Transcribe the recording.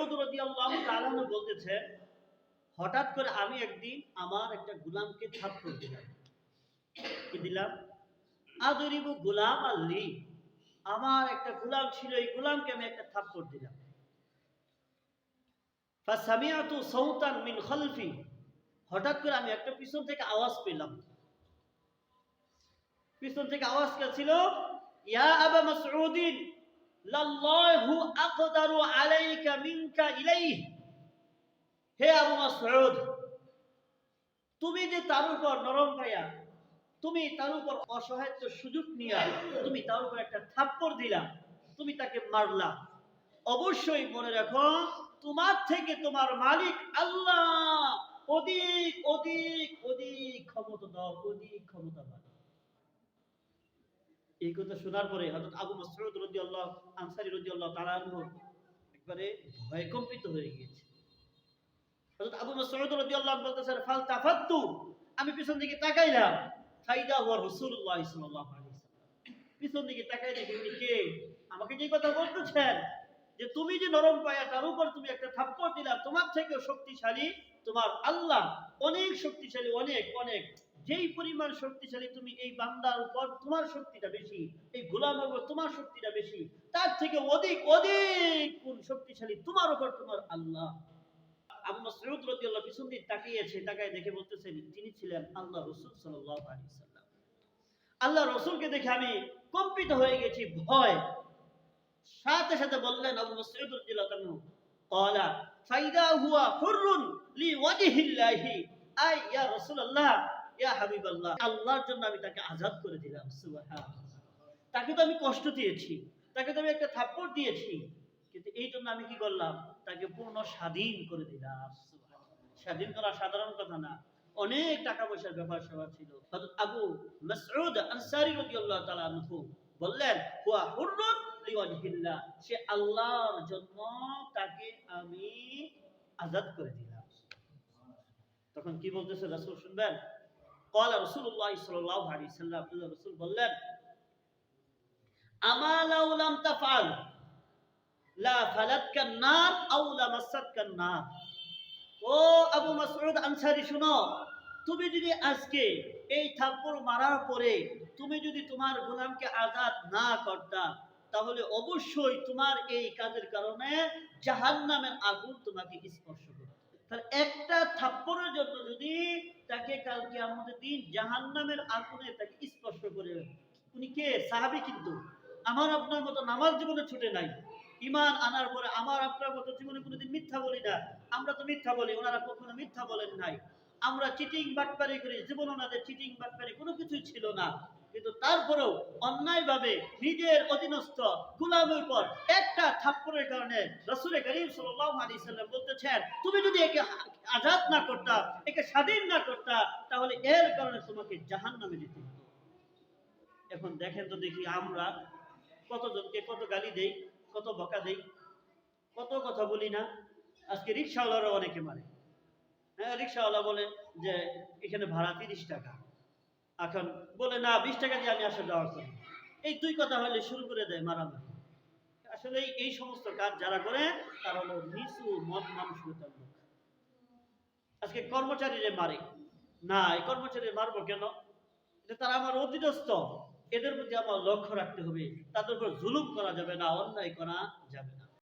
মাসউদ রাদিয়াল্লাহু তাআলা বলতেছে, হঠাৎ করে আমি একদিন আমার একটা গোলামকে থাপ্পড় দিলাম। কি দিলাম? আদরিবু গোলাম আল্লি, আমার একটা গোলাম ছিল, এই গোলামকে আমি একটা থাপ্পড় দিলাম। ফাসামিআতু সাউতান মিন খালফি, হঠাৎ করে আমি একটা পিছন থেকে আওয়াজ পেলাম। পিছন থেকে আওয়াজ ছিল, ইয়া আবা মাসউদিন লাল্লাহু আকদারু আলাইকা মিনকা ইলাইহি, হে আবু মাসউদ, তুমি যে তার উপর নরম পায়া, তুমি তার উপর অসহায়ত্ব সুযোগ নিয়ে তুমি তার উপর একটা থাপ্পড় দিলা, তুমি তাকে মারলা, অবশ্যই মনে রাখো তোমার থেকে তোমার মালিক আল্লাহ অধিক অধিক অধিক ক্ষমতাধর, অধিক ক্ষমতাবান। এই কথা শোনার পরে হযরত আবু মাসউদ রাদিয়াল্লাহু আনসারী রাদিয়াল্লাহু তাআলা আনহু একবারে ভয়কম্পিত হয়ে গিয়েছে। হযরত আবু মাসউদ রাদিয়াল্লাহু আনহু বলতেছেন, ফালতাফাতু, আমি পিছন দিকে তাকাইলাম, ফাইদা হুয়া রাসূলুল্লাহ সাল্লাল্লাহু আলাইহি ওয়াসাল্লাম। পিছন দিকে তাকাই দেখি উনি কে, আমাকে যে কথা বলতেছেন যে তুমি যে নরম পায়া তার উপর তুমি একটা থাপ্পড় দিলা, তোমার থেকেও শক্তিশালী তোমার আল্লাহ, অনেক শক্তিশালী, অনেক অনেক, যেই পরিমাণ শক্তিশালী তুমি এই বান্দার উপর তোমার শক্তিটা বেশি, এই গোলামের উপর তোমার শক্তিটা বেশি, তার থেকে অধিক অধিক কোন শক্তিশালী তোমার উপর তোমার আল্লাহ। আবু মাসউদ রাদিয়াল্লাহু পিছন দিকে তাকিয়েছে, তাকায় দেখে বলতেছেন তিনি ছিলেন আল্লাহ রাসূল সাল্লাল্লাহু আলাইহি ওয়াসাল্লাম। আল্লাহ রাসূলকে দেখে আমি কম্পিত হয়ে গেছি, ভয়। সাথে সাথে বললেন আবু মাসউদ রাদিয়াল্লাহু আনহু, ক্বালা ফাইদা হুয়া হুররুন লিওয়াজহিল্লাহি, আই ইয়া রাসূলুল্লাহ ইয়া হাবিবাল্লাহ, আল্লাহর জন্য আমি তাকে আযাদ করে দিলাম। সুবহানাল্লাহ। তাকে তো আমি কষ্ট দিয়েছি, তাকে তো আমি একটা থাপ্পড় দিয়েছি, কিন্তু এই জন্য আমি কি করলাম, তাকে পূর্ণ স্বাধীন করে দিলাম। স্বাধীন করা সাধারণ কথা না, অনেক টাকা পয়সার ব্যাপার স্যাপার ছিল। হযরত আবু মাসউদ আনসারী রাদিয়াল্লাহু তাআলা আনহু বললেন, হুয়া হুররুন লিওয়াজহিল্লাহ, সে আল্লাহর জন্য তাকে আমি আযাদ করে দিলাম। তখন কি বলতেছে রাসূল শুনবেন? ক্বালা রাসূলুল্লাহ সাল্লাল্লাহু আলাইহি ওয়াসাল্লাম, রাসূল বললেন, আমা লাউ লাম তাফআল লা ফালাতকান নার আও লামাসাতকান নার। ও আবু মাসউদ আনসারী, শুনো, তুমি যদি আজকে এই থাপ্পড় মারার পরে তুমি যদি তোমার গোলামকে আযাদ না করতা, তাহলে অবশ্যই তোমার এই কাজের কারণে জাহান্নামের আগুন তোমাকে স্পর্শ করত। তাহলে একটা থাপ্পড়ের জন্য যদি তাকে কাল কিয়ামতের দিন জাহান্নামের আগুনে তাকে স্পর্শ করে, উনি কে? সাহাবী। কিন্তু আমার আপনার মতো নামাজ জীবনে ছুটে নাই, ঈমান আনার পরে আমার আপনার মতো জীবনে কোনোদিন মিথ্যা বলি না। আমরা তো মিথ্যা বলি, ওনারা কখনো মিথ্যা বলেন নাই। আমরা চিটিং বাটপারি করি, জীবন ওনাদের চিটিং বাটপারি কোনো কিছুই ছিল না, কিন্তু তারপরেও অন্যায়ভাবে নিজের অধীনস্থ গোলামের উপর একটা থাপ্পড়ের কারণে রাসূল করিম সাল্লাল্লাহু আলাইহি ওয়াসাল্লাম বলতেছেন, তুমি যদি একে আযাদ না করতা, একে স্বাধীন না করতা, তাহলে এর কারণে তোমাকে জাহান্নামে যেতে হতো। এখন দেখেন তো দেখি আমরা কতজনকে কত গালি দেই, কত বকা দেই, কত কথা বলি না। আজকে রিকশাওয়ালারা অনেকে মারে। হ্যাঁ, রিকশাওয়ালা বলে যে এখানে ভাড়া 30 টাকা, এখন বলে না 20 টাকা দিয়ে আমি আসা যাওয়া করি। এই দুই কথা হলে শুরু করে দেয় মারামারি। আসলে এই সমস্ত কাজ যারা করে তারা হলো নিচু মন মানসিকতার লোক। আজকে কর্মচারীরা মারে না, এই কর্মচারী মারবো কেন? এটা তারা আমার অধীনস্থ, এদের প্রতি আমার লক্ষ্য রাখতে হবে, তাদের উপর জুলুম করা যাবে না, অন্যায় করা যাবে না।